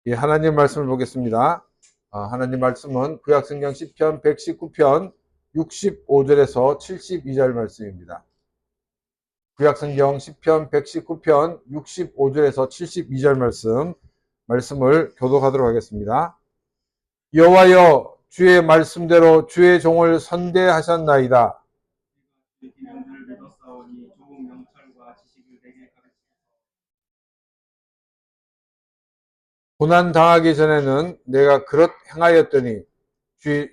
예, 하나님 말씀을 보겠습니다. 하나님 말씀은 구약성경 시편 119편 65절에서 72절 말씀입니다. 구약성경 시편 119편 65절에서 72절 말씀을 교독하도록 하겠습니다. 여호와여, 주의 말씀대로 주의 종을 선대하셨나이다. 명령을 믿었사오니 좋은 명철과 지식을 내게 가르치소서. 고난 당하기 전에는 내가 그릇 행하였더니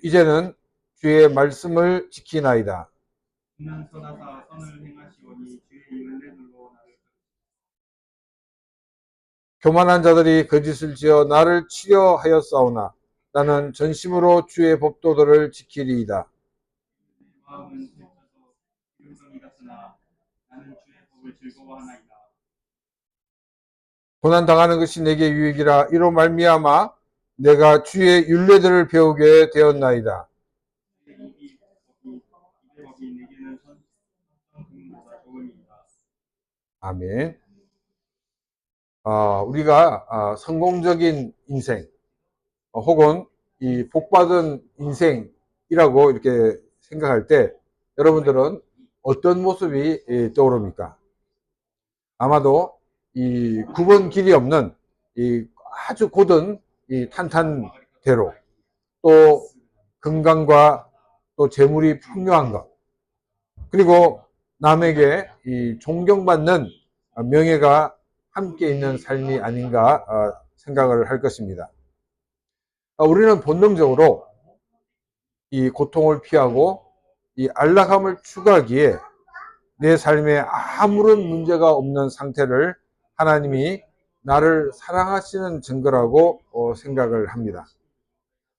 이제는 주의 말씀을 지키나이다. 그는 선하사 선을 행하시오니 주의 윤례들로 나를 교만한 자들이 거짓을 지어 나를 치려하였사오나 나는 전심으로 주의 법도들을 지키리이다. 내 마음은 들쳐서 기름성이 같으나 나는 주의 법을 즐거워하나이다. 고난 당하는 것이 내게 유익이라. 이로 말미암아 내가 주의 율례들을 배우게 되었나이다. 내 법이 내게는 금보다 좋으니이다. 아멘. 우리가 성공적인 인생 혹은 이 복받은 인생이라고 이렇게 생각할 때 여러분들은 어떤 모습이 떠오릅니까? 아마도 이 9번 길이 없는 이 아주 곧은 이 탄탄대로, 또 건강과 또 재물이 풍요한 것, 그리고 남에게 이 존경받는 명예가 함께 있는 삶이 아닌가 생각을 할 것입니다. 우리는 본능적으로 이 고통을 피하고 이 안락함을 추구하기에 내 삶에 아무런 문제가 없는 상태를 하나님이 나를 사랑하시는 증거라고 생각을 합니다.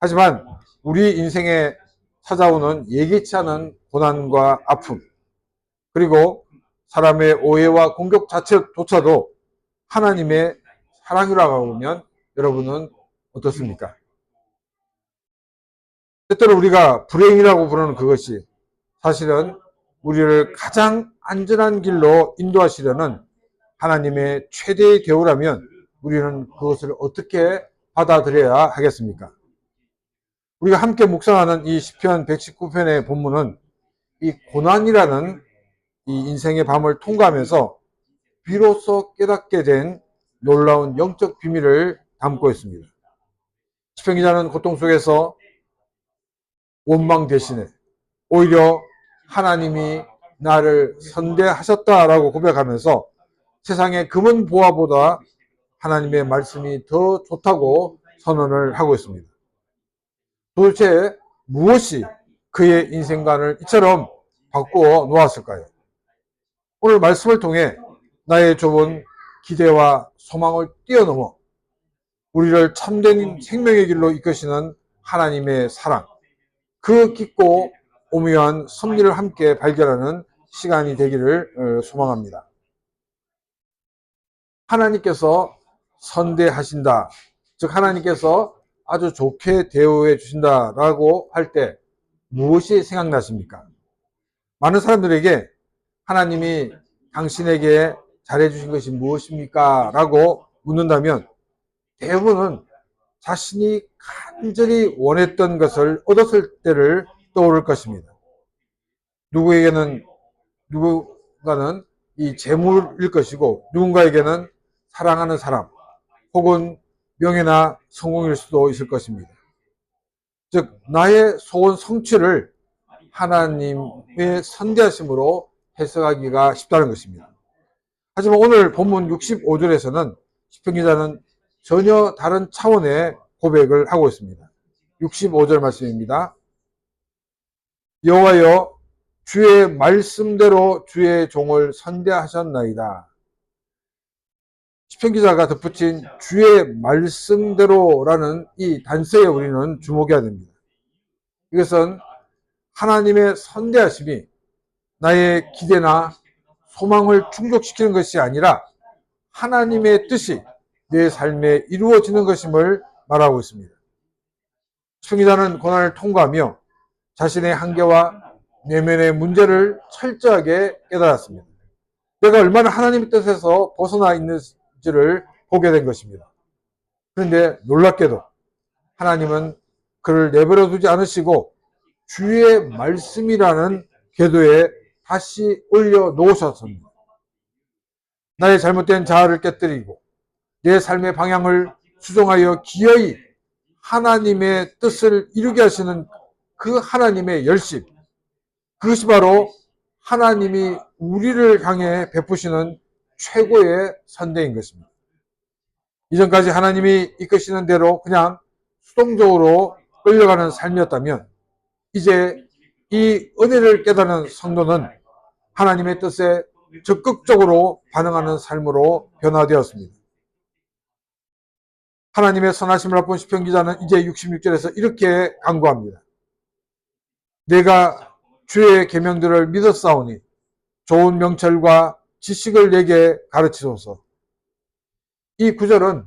하지만 우리 인생에 찾아오는 예기치 않은 고난과 아픔, 그리고 사람의 오해와 공격 자체조차도 하나님의 사랑이라고 보면 여러분은 어떻습니까? 때때로 우리가 불행이라고 부르는 그것이 사실은 우리를 가장 안전한 길로 인도하시려는 하나님의 최대의 대우라면 우리는 그것을 어떻게 받아들여야 하겠습니까? 우리가 함께 묵상하는 이 시편 119편의 본문은 이 고난이라는 이 인생의 밤을 통과하면서 비로소 깨닫게 된 놀라운 영적 비밀을 담고 있습니다. 시편 기자는 고통 속에서 원망 대신에 오히려 하나님이 나를 선대하셨다라고 고백하면서 세상의 금은 보화보다 하나님의 말씀이 더 좋다고 선언을 하고 있습니다. 도대체 무엇이 그의 인생관을 이처럼 바꾸어 놓았을까요? 오늘 말씀을 통해 나의 좁은 기대와 소망을 뛰어넘어 우리를 참된 생명의 길로 이끄시는 하나님의 사랑, 그 깊고 오묘한 섭리를 함께 발견하는 시간이 되기를 소망합니다. 하나님께서 선대하신다, 즉 하나님께서 아주 좋게 대우해 주신다라고 할 때 무엇이 생각나십니까? 많은 사람들에게 하나님이 당신에게 잘해주신 것이 무엇입니까? 라고 묻는다면 대부분은 자신이 간절히 원했던 것을 얻었을 때를 떠오를 것입니다. 누구가는 이 재물일 것이고, 누군가에게는 사랑하는 사람 혹은 명예나 성공일 수도 있을 것입니다. 즉 나의 소원 성취를 하나님의 선대하심으로 해석하기가 쉽다는 것입니다. 하지만 오늘 본문 65절에서는 시편 기자는 전혀 다른 차원의 고백을 하고 있습니다. 65절 말씀입니다. 여호와여, 주의 말씀대로 주의 종을 선대하셨나이다. 시편 기자가 덧붙인 주의 말씀대로라는 이 단서에 우리는 주목해야 됩니다. 이것은 하나님의 선대하심이 나의 기대나 소망을 충족시키는 것이 아니라 하나님의 뜻이 내 삶에 이루어지는 것임을 말하고 있습니다. 승리자는 고난을 통과하며 자신의 한계와 내면의 문제를 철저하게 깨달았습니다. 내가 얼마나 하나님의 뜻에서 벗어나 있는지를 보게 된 것입니다. 그런데 놀랍게도 하나님은 그를 내버려 두지 않으시고 주의 말씀이라는 궤도에 다시 올려 놓으셨습니다. 나의 잘못된 자아를 깨뜨리고 내 삶의 방향을 수정하여 기어이 하나님의 뜻을 이루게 하시는 그 하나님의 열심, 그것이 바로 하나님이 우리를 향해 베푸시는 최고의 선대인 것입니다. 이전까지 하나님이 이끄시는 대로 그냥 수동적으로 끌려가는 삶이었다면 이제 이 은혜를 깨달은 성도는 하나님의 뜻에 적극적으로 반응하는 삶으로 변화되었습니다. 하나님의 선하심을 맛본 시편 기자는 이제 66절에서 이렇게 간구합니다. 내가 주의 계명들을 믿었사오니 좋은 명철과 지식을 내게 가르치소서. 이 구절은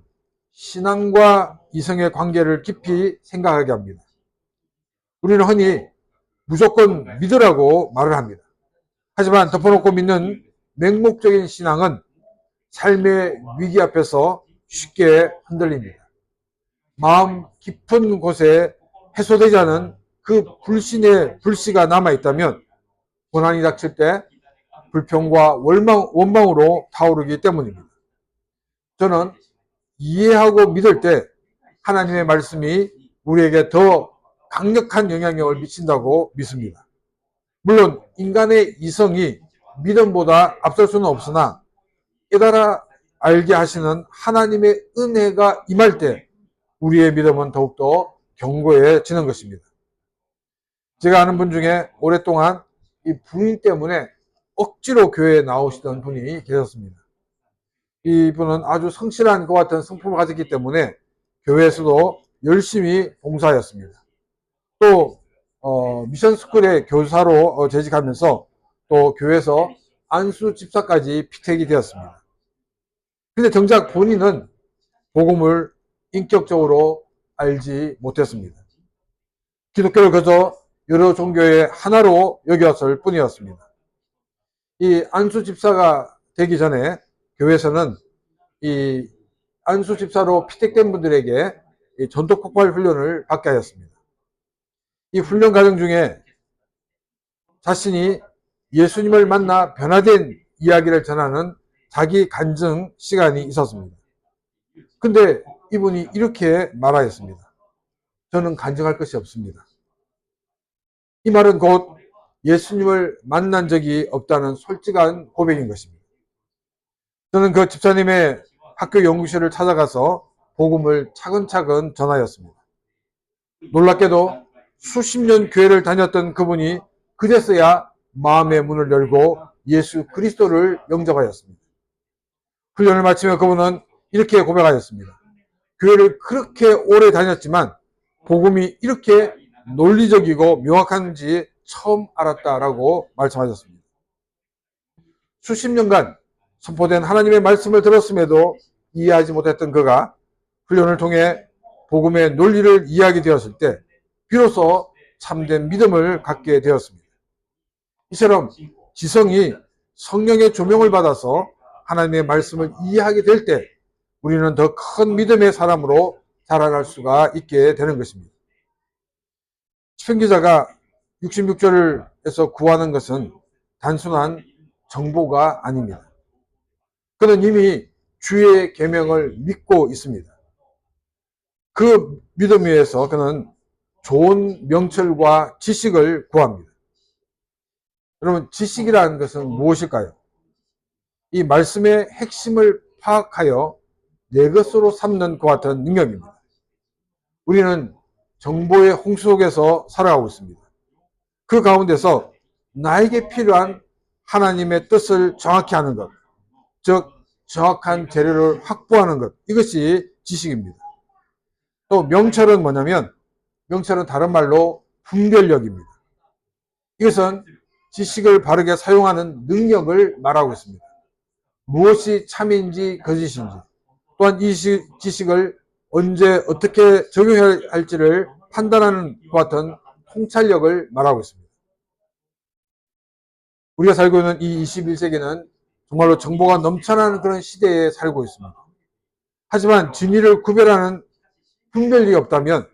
신앙과 이성의 관계를 깊이 생각하게 합니다. 우리는 흔히 무조건 믿으라고 말을 합니다. 하지만 덮어놓고 믿는 맹목적인 신앙은 삶의 위기 앞에서 쉽게 흔들립니다. 마음 깊은 곳에 해소되지 않은 그 불신의 불씨가 남아있다면 고난이 닥칠 때 불평과 원망으로 타오르기 때문입니다. 저는 이해하고 믿을 때 하나님의 말씀이 우리에게 더 강력한 영향력을 미친다고 믿습니다. 물론 인간의 이성이 믿음보다 앞설 수는 없으나 깨달아 알게 하시는 하나님의 은혜가 임할 때 우리의 믿음은 더욱더 견고해지는 것입니다. 제가 아는 분 중에 오랫동안 이 부인 때문에 억지로 교회에 나오시던 분이 계셨습니다. 이분은 아주 성실한 것 같은 성품을 가졌기 때문에 교회에서도 열심히 봉사하였습니다. 또 미션스쿨의 교사로 재직하면서 또 교회에서 안수 집사까지 피택이 되었습니다. 근데 정작 본인은 복음을 인격적으로 알지 못했습니다. 기독교를 그저 여러 종교의 하나로 여겼을 뿐이었습니다. 이 안수 집사가 되기 전에 교회에서는 이 안수 집사로 피택된 분들에게 전도 폭발 훈련을 받게 하였습니다. 이 훈련 과정 중에 자신이 예수님을 만나 변화된 이야기를 전하는 자기 간증 시간이 있었습니다. 근데 이분이 이렇게 말하였습니다. 저는 간증할 것이 없습니다. 이 말은 곧 예수님을 만난 적이 없다는 솔직한 고백인 것입니다. 저는 그 집사님의 학교 연구실을 찾아가서 복음을 차근차근 전하였습니다. 놀랍게도 수십 년 교회를 다녔던 그분이 그제서야 마음의 문을 열고 예수 그리스도를 영접하였습니다. 훈련을 마치며 그분은 이렇게 고백하였습니다. 교회를 그렇게 오래 다녔지만 복음이 이렇게 논리적이고 명확한지 처음 알았다라고 말씀하셨습니다. 수십 년간 선포된 하나님의 말씀을 들었음에도 이해하지 못했던 그가 훈련을 통해 복음의 논리를 이해하게 되었을 때 비로소 참된 믿음을 갖게 되었습니다. 이처럼 지성이 성령의 조명을 받아서 하나님의 말씀을 이해하게 될 때 우리는 더 큰 믿음의 사람으로 자라날 수가 있게 되는 것입니다. 시편 기자가 66절에서 구하는 것은 단순한 정보가 아닙니다. 그는 이미 주의 계명을 믿고 있습니다. 그 믿음 위에서 그는 좋은 명철과 지식을 구합니다. 여러분, 지식이라는 것은 무엇일까요? 이 말씀의 핵심을 파악하여 내 것으로 삼는 것 같은 능력입니다. 우리는 정보의 홍수 속에서 살아가고 있습니다. 그 가운데서 나에게 필요한 하나님의 뜻을 정확히 아는 것, 즉 정확한 재료를 확보하는 것, 이것이 지식입니다. 또 명철은 뭐냐면 명철은 다른 말로 분별력입니다. 이것은 지식을 바르게 사용하는 능력을 말하고 있습니다. 무엇이 참인지 거짓인지, 또한 이 지식을 언제 어떻게 적용해야 할지를 판단하는 것 같은 통찰력을 말하고 있습니다. 우리가 살고 있는 이 21세기는 정말로 정보가 넘쳐나는 그런 시대에 살고 있습니다. 하지만 진리를 구별하는 분별력이 없다면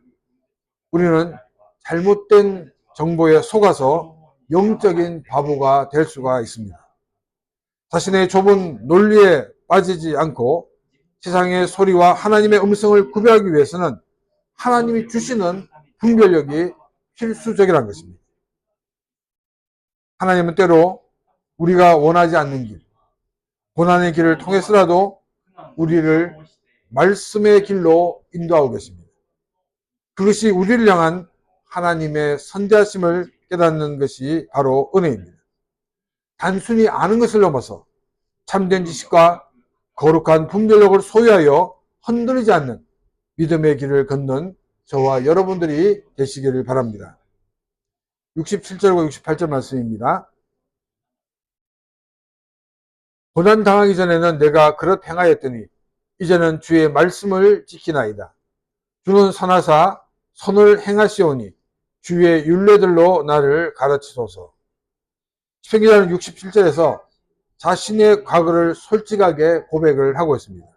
우리는 잘못된 정보에 속아서 영적인 바보가 될 수가 있습니다. 자신의 좁은 논리에 빠지지 않고 세상의 소리와 하나님의 음성을 구별하기 위해서는 하나님이 주시는 분별력이 필수적이라는 것입니다. 하나님은 때로 우리가 원하지 않는 길, 고난의 길을 통해서라도 우리를 말씀의 길로 인도하고 계십니다. 그것이 우리를 향한 하나님의 선대하심을 깨닫는 것이 바로 은혜입니다. 단순히 아는 것을 넘어서 참된 지식과 거룩한 분별력을 소유하여 흔들리지 않는 믿음의 길을 걷는 저와 여러분들이 되시기를 바랍니다. 67절과 68절 말씀입니다. 고난 당하기 전에는 내가 그릇 행하였더니 이제는 주의 말씀을 지키나이다. 주는 선하사 선을 행하시오니 주의 율례들로 나를 가르치소서. 시편기자는 67절에서 자신의 과거를 솔직하게 고백을 하고 있습니다.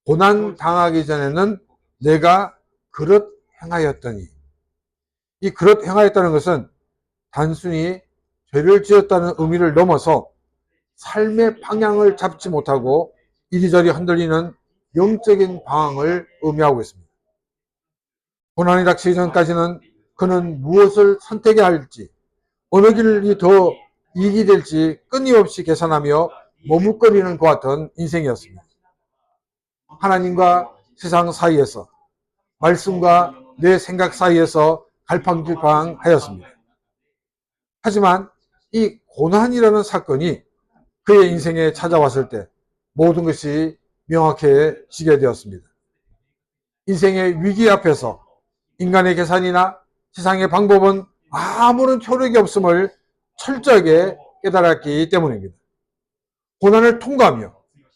고난 당하기 전에는 내가 그릇 행하였더니, 이 그릇 행하였다는 것은 단순히 죄를 지었다는 의미를 넘어서 삶의 방향을 잡지 못하고 이리저리 흔들리는 영적인 방황을 의미하고 있습니다. 고난이 닥치기 전까지는 그는 무엇을 선택해야 할지, 어느 길이 더 이익이 될지 끊임없이 계산하며 머뭇거리는 것 같은 인생이었습니다. 하나님과 세상 사이에서, 말씀과 내 생각 사이에서 갈팡질팡하였습니다. 하지만 이 고난이라는 사건이 그의 인생에 찾아왔을 때 모든 것이 명확해지게 되었습니다. 인생의 위기 앞에서 인간의 계산이나 세상의 방법은 아무런 효력이 없음을 철저하게 깨달았기 때문입니다. 고난을 통과하며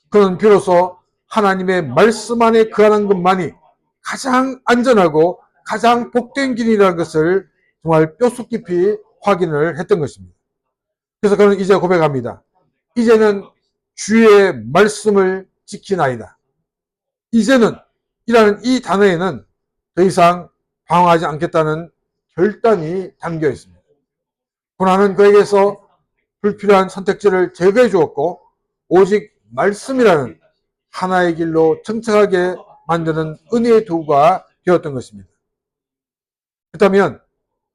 그는 비로소 하나님의 말씀 안에 거하는 것만이 가장 안전하고 가장 복된 길이라는 것을 정말 뼛속 깊이 확인을 했던 것입니다. 그래서 그는 이제 고백합니다. 이제는 주의 말씀을 지키나이다. 이제는 이라는 이 단어에는 더 이상 방황하지 않겠다는 결단이 담겨 있습니다. 고난은 그에게서 불필요한 선택지를 제거해 주었고 오직 말씀이라는 하나의 길로 정착하게 만드는 은혜의 도구가 되었던 것입니다. 그렇다면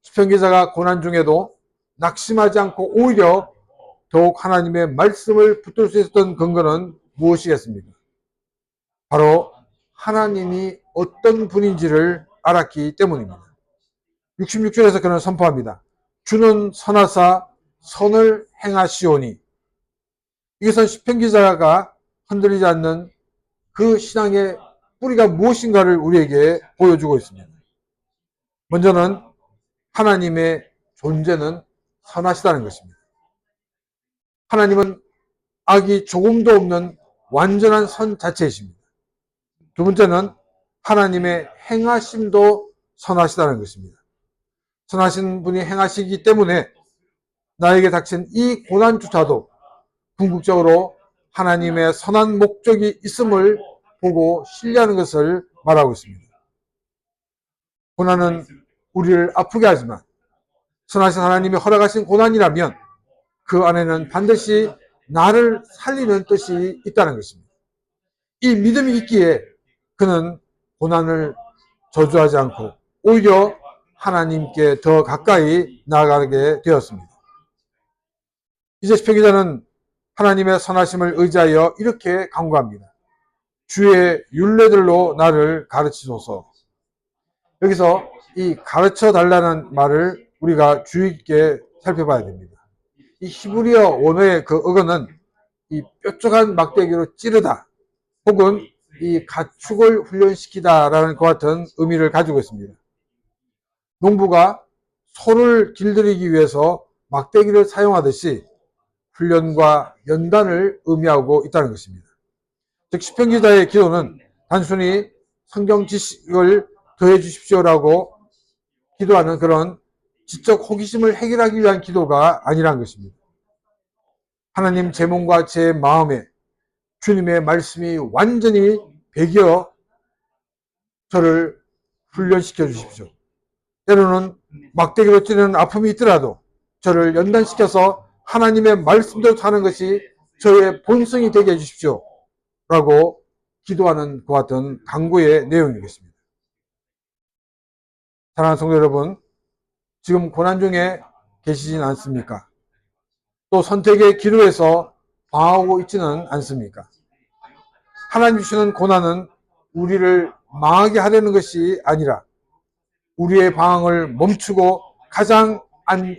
시편 기자가 고난 중에도 낙심하지 않고 오히려 더욱 하나님의 말씀을 붙들 수 있었던 근거는 무엇이겠습니까? 바로 하나님이 어떤 분인지를 알았기 때문입니다. 66절에서 그는 선포합니다. 주는 선하사 선을 행하시오니. 이것은 시편 기자가 흔들리지 않는 그 신앙의 뿌리가 무엇인가를 우리에게 보여주고 있습니다. 먼저는 하나님의 존재는 선하시다는 것입니다. 하나님은 악이 조금도 없는 완전한 선 자체이십니다. 두 번째는 하나님의 행하심도 선하시다는 것입니다. 선하신 분이 행하시기 때문에 나에게 닥친 이 고난조차도 궁극적으로 하나님의 선한 목적이 있음을 보고 신뢰하는 것을 말하고 있습니다. 고난은 우리를 아프게 하지만 선하신 하나님이 허락하신 고난이라면 그 안에는 반드시 나를 살리는 뜻이 있다는 것입니다. 이 믿음이 있기에 그는 고난을 저주하지 않고 오히려 하나님께 더 가까이 나아가게 되었습니다. 이제 시편 기자는 하나님의 선하심을 의지하여 이렇게 간구합니다. 주의 율례들로 나를 가르치소서. 여기서 이 가르쳐 달라는 말을 우리가 주의 깊게 살펴봐야 됩니다. 이 히브리어 원어의 그 어근은 이 뾰족한 막대기로 찌르다 혹은 이 가축을 훈련시키다라는 것 같은 의미를 가지고 있습니다. 농부가 소를 길들이기 위해서 막대기를 사용하듯이 훈련과 연단을 의미하고 있다는 것입니다. 즉 시편 기자의 기도는 단순히 성경 지식을 더해 주십시오라고 기도하는 그런 지적 호기심을 해결하기 위한 기도가 아니라는 것입니다. 하나님 제 몸과 제 마음에 주님의 말씀이 완전히 배겨 저를 훈련시켜 주십시오. 때로는 막대기로 찌르는 아픔이 있더라도 저를 연단시켜서 하나님의 말씀대로 사는 것이 저의 본성이 되게 해주십시오. 라고 기도하는 것 같은 간구의 내용이겠습니다. 사랑하는 성도 여러분, 지금 고난 중에 계시진 않습니까? 또 선택의 기로에서 방황하고 있지는 않습니까? 하나님 주시는 고난은 우리를 망하게 하려는 것이 아니라 우리의 방황을 멈추고 가장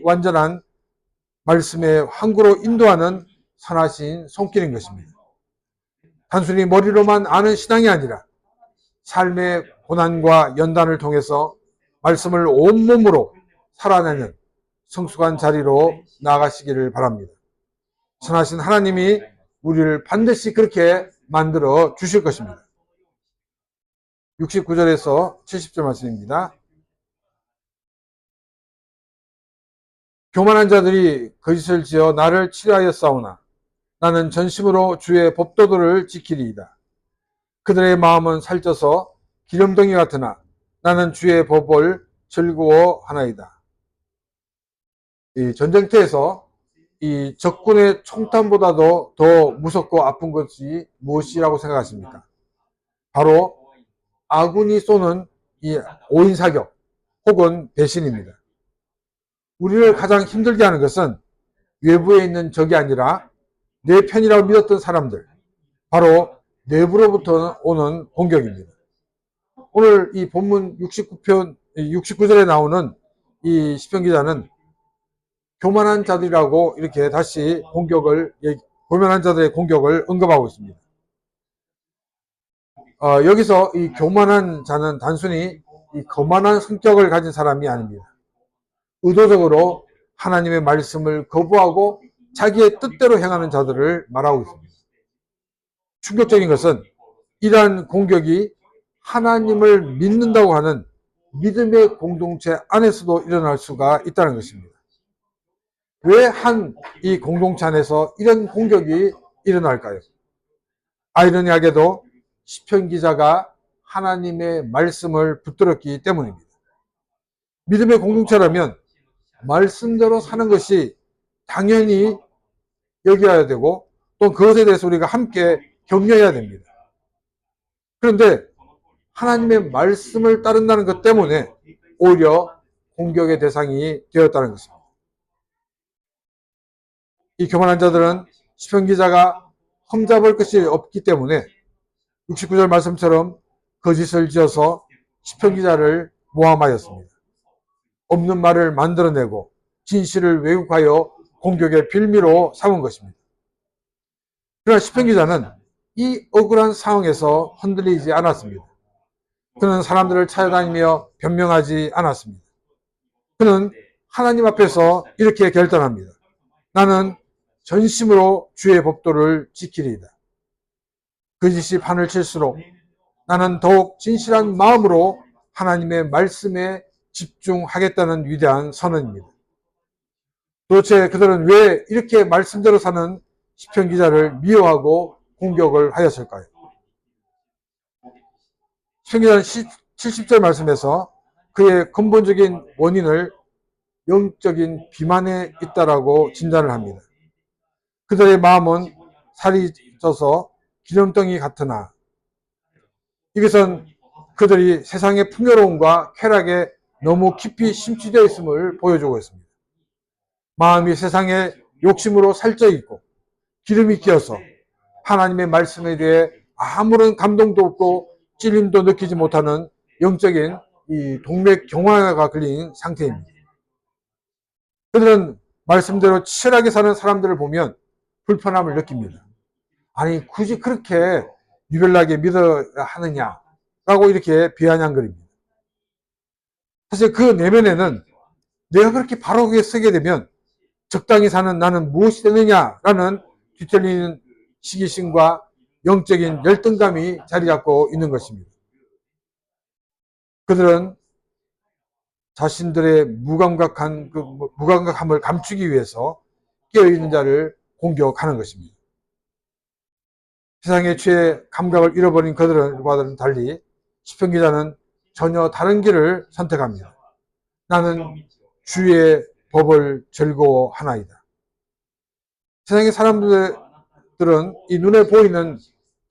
완전한 말씀의 항구로 인도하는 선하신 손길인 것입니다. 단순히 머리로만 아는 신앙이 아니라 삶의 고난과 연단을 통해서 말씀을 온몸으로 살아내는 성숙한 자리로 나아가시기를 바랍니다. 선하신 하나님이 우리를 반드시 그렇게 만들어 주실 것입니다. 69절에서 70절 말씀입니다. 교만한 자들이 거짓을 지어 나를 치료하여 싸우나 나는 전심으로 주의 법도들을 지키리이다. 그들의 마음은 살쪄서 기름덩이 같으나 나는 주의 법을 즐거워하나이다. 이 전쟁터에서 이 적군의 총탄보다도 더 무섭고 아픈 것이 무엇이라고 생각하십니까? 바로 아군이 쏘는 이 오인사격 혹은 배신입니다. 우리를 가장 힘들게 하는 것은 외부에 있는 적이 아니라 내 편이라고 믿었던 사람들, 바로 내부로부터 오는 공격입니다. 오늘 이 본문 69절에 나오는 이 시편 기자는 교만한 자들이라고 이렇게 다시 교만한 자들의 공격을 언급하고 있습니다. 여기서 이 교만한 자는 단순히 이 거만한 성격을 가진 사람이 아닙니다. 의도적으로 하나님의 말씀을 거부하고 자기의 뜻대로 행하는 자들을 말하고 있습니다. 충격적인 것은 이러한 공격이 하나님을 믿는다고 하는 믿음의 공동체 안에서도 일어날 수가 있다는 것입니다. 왜 이 공동체 안에서 이런 공격이 일어날까요? 아이러니하게도 시편 기자가 하나님의 말씀을 붙들었기 때문입니다. 믿음의 공동체라면 말씀대로 사는 것이 당연히 여겨야 되고 또 그것에 대해서 우리가 함께 격려해야 됩니다. 그런데 하나님의 말씀을 따른다는 것 때문에 오히려 공격의 대상이 되었다는 것입니다. 이 교만한 자들은 시편 기자가 험잡을 것이 없기 때문에 69절 말씀처럼 거짓을 지어서 시편 기자를 모함하였습니다. 없는 말을 만들어내고 진실을 왜곡하여 공격의 빌미로 삼은 것입니다. 그러나 시편 기자는 이 억울한 상황에서 흔들리지 않았습니다. 그는 사람들을 찾아다니며 변명하지 않았습니다. 그는 하나님 앞에서 이렇게 결단합니다. 나는 전심으로 주의 법도를 지키리이다. 거짓이 판을 칠수록 나는 더욱 진실한 마음으로 하나님의 말씀에 집중하겠다는 위대한 선언입니다. 도대체 그들은 왜 이렇게 말씀대로 사는 시편 기자를 미워하고 공격을 하였을까요? 시편 기자는 70절 말씀에서 그의 근본적인 원인을 영적인 비만에 있다라고 진단을 합니다. 그들의 마음은 살이 쪄서 기름덩이 같으나 이것은 그들이 세상의 풍요로움과 쾌락에 너무 깊이 심취되어 있음을 보여주고 있습니다. 마음이 세상의 욕심으로 살쪄 있고 기름이 끼어서 하나님의 말씀에 대해 아무런 감동도 없고 찔림도 느끼지 못하는 영적인 이 동맥경화가 걸린 상태입니다. 그들은 말씀대로 치열하게 사는 사람들을 보면 불편함을 느낍니다. 아니 굳이 그렇게 유별나게 믿어야 하느냐라고 이렇게 비아냥거립니다. 사실 그 내면에는 내가 그렇게 바르게 쓰게 되면 적당히 사는 나는 무엇이 되느냐라는 뒤틀리는 시기심과 영적인 열등감이 자리 잡고 있는 것입니다. 그들은 자신들의 무감각함을 감추기 위해서 깨어있는 자를 공격하는 것입니다. 세상의 죄의 감각을 잃어버린 그들과는 달리 시편 기자는 전혀 다른 길을 선택합니다. 나는 주의 법을 즐거워하나이다. 세상의 사람들은 이 눈에 보이는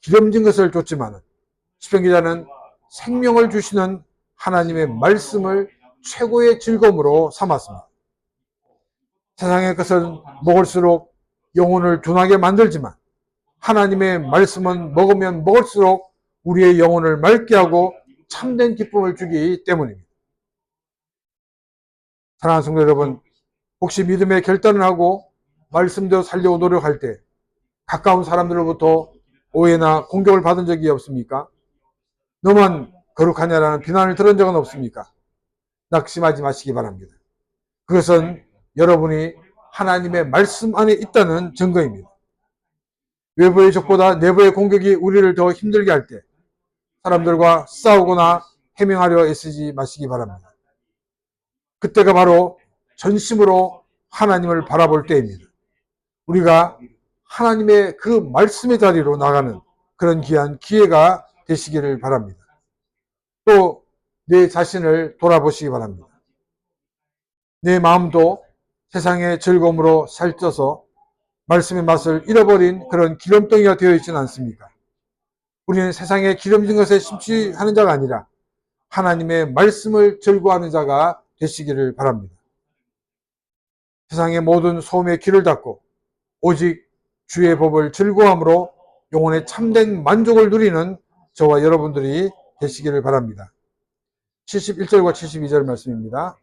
기름진 것을 쫓지만 시편 기자는 생명을 주시는 하나님의 말씀을 최고의 즐거움으로 삼았습니다. 세상의 것은 먹을수록 영혼을 둔하게 만들지만 하나님의 말씀은 먹으면 먹을수록 우리의 영혼을 맑게 하고 참된 기쁨을 주기 때문입니다. 사랑하는 성도 여러분, 혹시 믿음의 결단을 하고 말씀대로 살려고 노력할 때 가까운 사람들로부터 오해나 공격을 받은 적이 없습니까? 너만 거룩하냐라는 비난을 들은 적은 없습니까? 낙심하지 마시기 바랍니다. 그것은 여러분이 하나님의 말씀 안에 있다는 증거입니다. 외부의 적보다 내부의 공격이 우리를 더 힘들게 할 때 사람들과 싸우거나 해명하려 애쓰지 마시기 바랍니다. 그때가 바로 전심으로 하나님을 바라볼 때입니다. 우리가 하나님의 그 말씀의 자리로 나가는 그런 귀한 기회가 되시기를 바랍니다. 또 내 자신을 돌아보시기 바랍니다. 내 마음도 세상의 즐거움으로 살쪄서 말씀의 맛을 잃어버린 그런 기름덩이가 되어 있지는 않습니까? 우리는 세상의 기름진 것에 심취하는 자가 아니라 하나님의 말씀을 즐거워하는 자가 되시기를 바랍니다. 세상의 모든 소음의 귀를 닫고 오직 주의 법을 즐거워함으로 영혼의 참된 만족을 누리는 저와 여러분들이 되시기를 바랍니다. 71절과 72절 말씀입니다.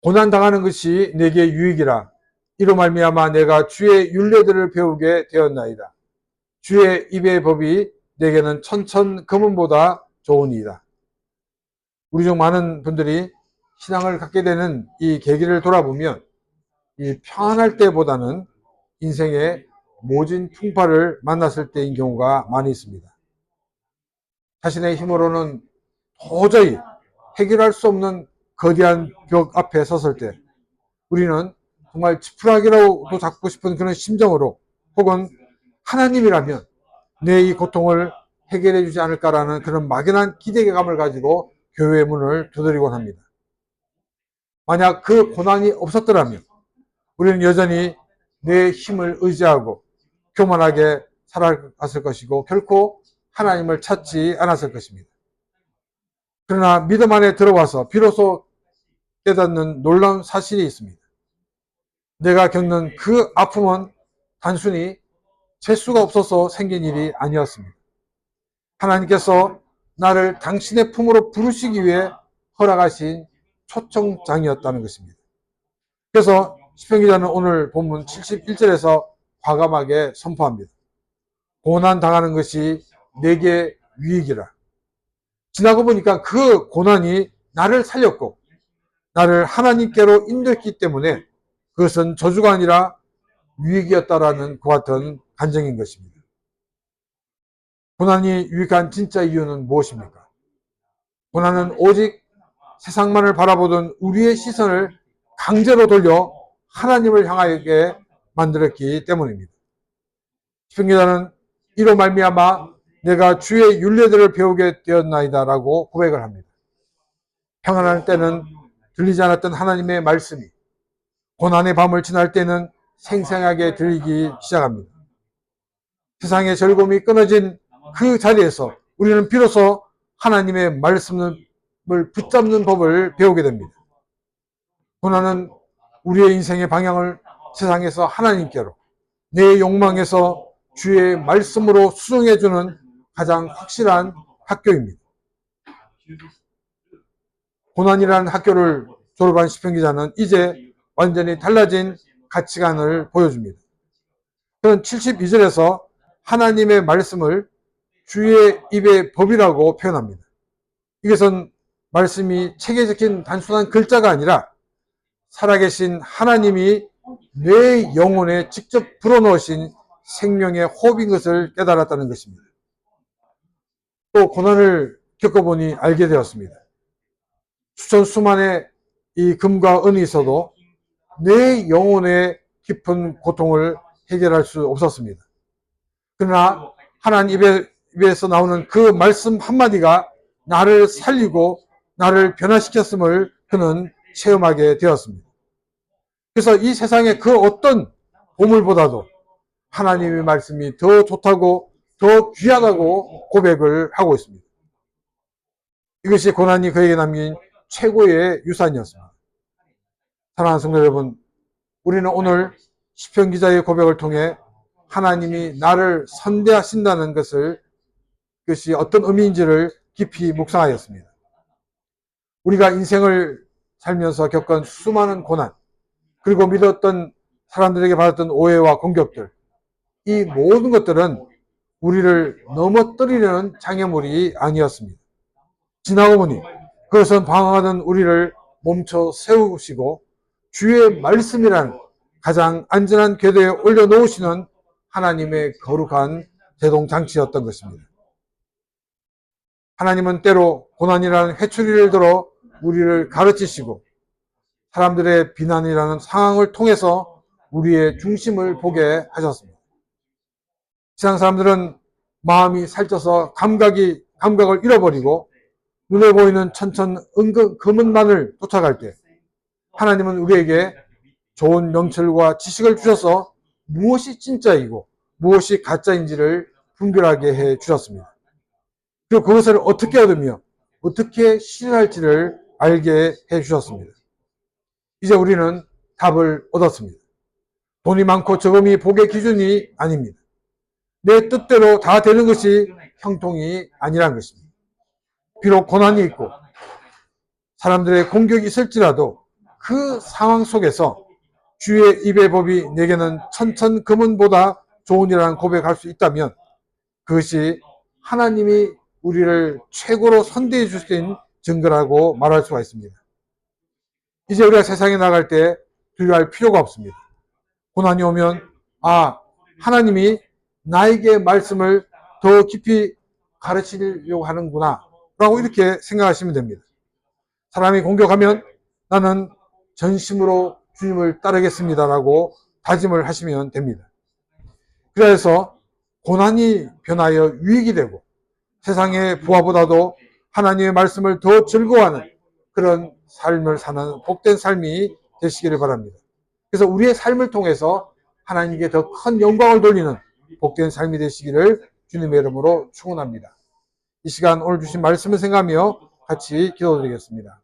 고난당하는 것이 내게 유익이라. 이로 말미암아 내가 주의 율례들을 배우게 되었나이다. 주의 입의 법이 내게는 천천 금은보다 좋으니이다. 우리 중 많은 분들이 신앙을 갖게 되는 이 계기를 돌아보면 이 평안할 때보다는 인생의 모진 풍파를 만났을 때인 경우가 많이 있습니다. 자신의 힘으로는 도저히 해결할 수 없는 거대한 벽 앞에 섰을 때 우리는 정말 지푸라기라도 잡고 싶은 그런 심정으로 혹은 하나님이라면 내 이 고통을 해결해 주지 않을까라는 그런 막연한 기대감을 가지고 교회의 문을 두드리곤 합니다. 만약 그 고난이 없었더라면 우리는 여전히 내 힘을 의지하고 교만하게 살아갔을 것이고 결코 하나님을 찾지 않았을 것입니다. 그러나 믿음 안에 들어와서 비로소 깨닫는 놀라운 사실이 있습니다. 내가 겪는 그 아픔은 단순히 재수가 없어서 생긴 일이 아니었습니다. 하나님께서 나를 당신의 품으로 부르시기 위해 허락하신 초청장이었다는 것입니다. 그래서 시편 기자는 오늘 본문 71절에서 과감하게 선포합니다. 고난 당하는 것이 내게 유익이라. 지나고 보니까 그 고난이 나를 살렸고 나를 하나님께로 인도했기 때문에 그것은 저주가 아니라 유익이었다라는 그와 같은 간증인 것입니다. 고난이 유익한 진짜 이유는 무엇입니까? 고난은 오직 세상만을 바라보던 우리의 시선을 강제로 돌려 하나님을 향하게 만들었기 때문입니다. 시편 기자는 이로 말미암아 내가 주의 율례들을 배우게 되었나이다 라고 고백을 합니다. 평안할 때는 들리지 않았던 하나님의 말씀이 고난의 밤을 지날 때는 생생하게 들리기 시작합니다. 세상의 즐거움이 끊어진 그 자리에서 우리는 비로소 하나님의 말씀을 붙잡는 법을 배우게 됩니다. 고난은 우리의 인생의 방향을 세상에서 하나님께로, 내 욕망에서 주의 말씀으로 수정해주는 가장 확실한 학교입니다. 고난이라는 학교를 졸업한 시편 기자는 이제 완전히 달라진 가치관을 보여줍니다. 그는 72절에서 하나님의 말씀을 주의 입의 법이라고 표현합니다. 이것은 말씀이 책에 적힌 단순한 글자가 아니라 살아계신 하나님이 내 영혼에 직접 불어넣으신 생명의 호흡인 것을 깨달았다는 것입니다. 또 고난을 겪어보니 알게 되었습니다. 수천 수만의 이 금과 은이 있어도 내 영혼의 깊은 고통을 해결할 수 없었습니다. 그러나 하나님 입에서 나오는 그 말씀 한마디가 나를 살리고 나를 변화시켰음을 그는 체험하게 되었습니다. 그래서 이 세상의 그 어떤 보물보다도 하나님의 말씀이 더 좋다고 더 귀하다고 고백을 하고 있습니다. 이것이 고난이 그에게 남긴 최고의 유산이었습니다. 사랑하는 성도 여러분, 우리는 오늘 시편 기자의 고백을 통해 하나님이 나를 선대하신다는 그것이 어떤 의미인지를 깊이 묵상하였습니다. 우리가 인생을 살면서 겪은 수많은 고난, 그리고 믿었던 사람들에게 받았던 오해와 공격들, 이 모든 것들은 우리를 넘어뜨리려는 장애물이 아니었습니다. 지나고 보니 그것은 방황하던 우리를 멈춰 세우시고 주의 말씀이라는 가장 안전한 궤도에 올려놓으시는 하나님의 거룩한 대동장치였던 것입니다. 하나님은 때로 고난이라는 회초리를 들어 우리를 가르치시고 사람들의 비난이라는 상황을 통해서 우리의 중심을 보게 하셨습니다. 세상 사람들은 마음이 살쪄서 감각을 잃어버리고 눈에 보이는 금은만을 쫓아갈 때 하나님은 우리에게 좋은 명철과 지식을 주셔서 무엇이 진짜이고 무엇이 가짜인지를 분별하게 해 주셨습니다. 그리고 그것을 어떻게 얻으며 어떻게 실현할지를 알게 해 주셨습니다. 이제 우리는 답을 얻었습니다. 돈이 많고 적음이 복의 기준이 아닙니다. 내 뜻대로 다 되는 것이 형통이 아니라는 것입니다. 비록 고난이 있고 사람들의 공격이 있을지라도 그 상황 속에서 주의 입의 법이 내게는 천천금은보다 좋으니라는 고백할 수 있다면 그것이 하나님이 우리를 최고로 선대해 주신 증거라고 말할 수가 있습니다. 이제 우리가 세상에 나갈 때 두려워할 필요가 없습니다. 고난이 오면 하나님이 나에게 말씀을 더 깊이 가르치려고 하는구나 라고 이렇게 생각하시면 됩니다. 사람이 공격하면 나는 전심으로 주님을 따르겠습니다 라고 다짐을 하시면 됩니다. 그래서 고난이 변하여 유익이 되고 세상의 부하보다도 하나님의 말씀을 더 즐거워하는 그런 삶을 사는 복된 삶이 되시기를 바랍니다. 그래서 우리의 삶을 통해서 하나님께 더 큰 영광을 돌리는 복된 삶이 되시기를 주님의 이름으로 축원합니다. 이 시간 오늘 주신 말씀을 생각하며 같이 기도드리겠습니다.